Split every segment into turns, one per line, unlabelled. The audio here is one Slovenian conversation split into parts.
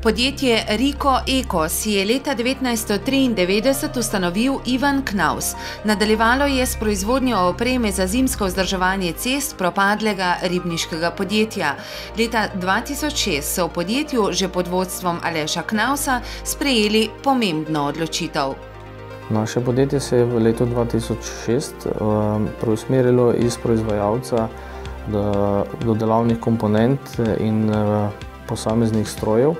Podjetje Riko Eko si je leta 1993 ustanovil Ivan Knaus. Nadaljevalo je s proizvodnjo opreme za zimsko vzdrževanje cest propadlega ribniškega podjetja. Leta 2006 so v podjetju že pod vodstvom Aleša Knausa sprejeli pomembno odločitev.
Naše podjetje se je v letu 2006 preusmerilo iz proizvajalca dodelavnih komponent in posameznih strojev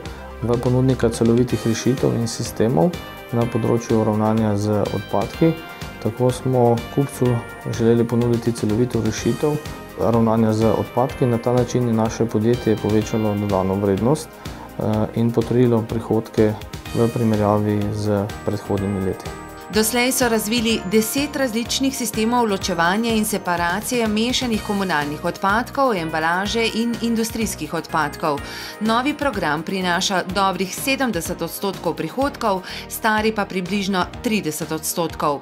v ponudnika celovitih rešitev in sistemov na področju ravnanja z odpadki. Tako smo kupcu želeli ponuditi celovito rešitev ravnanja z odpadki. Na ta način je naše podjetje povečalo dodano vrednost in potrojilo prihodke v primerjavi z predhodnimi leti.
Doslej so razvili 10 različnih sistemov ločevanja in separacije mešanih komunalnih odpadkov, embalaže in industrijskih odpadkov. Novi program prinaša dobrih 70% prihodkov, stari pa približno 30%.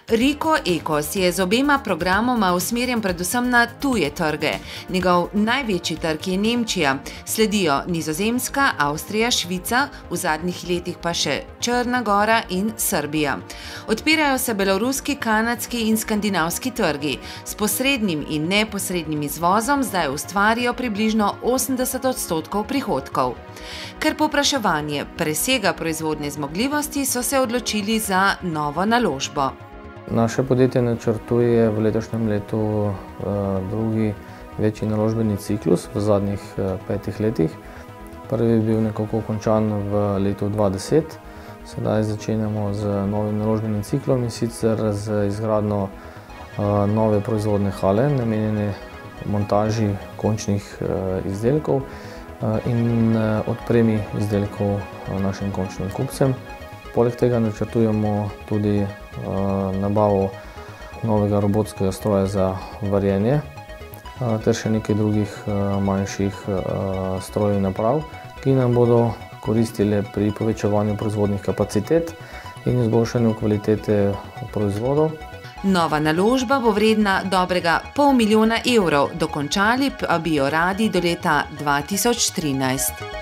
Riko Eko si je z obema programoma usmerjen predvsem na tuje trge. Njegov največji trg je Nemčija, sledijo Nizozemska, Avstrija, Švica, v zadnjih letih pa še Črna Gora in Srbija. Odpirajo se beloruski, kanadski in skandinavski trgi. S posrednim in neposrednim izvozom zdaj ustvarijo približno 80% prihodkov. Ker povpraševanje presega proizvodne zmogljivosti, so se odločili za novo naložbo.
Naše podjetje načrtuje v letošnjem letu drugi večji naložbeni ciklus v zadnjih 5 letih. Prvi je bil nekako končan v letu 2010. Sedaj začenjamo z novim naložbenim ciklom in sicer z izgradnjo nove proizvodne hale, namenjene montaži končnih izdelkov in odpremi izdelkov našim končnim kupcem. Poleg tega načrtujemo tudi nabavo novega robotskega stroja za varjenje ter še nekaj drugih manjših strojev in naprav, ki nam bodo koristile pri povečevanju proizvodnih kapacitet in izboljšanju kvalitete proizvodov.
Nova naložba bo vredna dobrega $500 000, dokončali pa bi jo radi do leta 2013.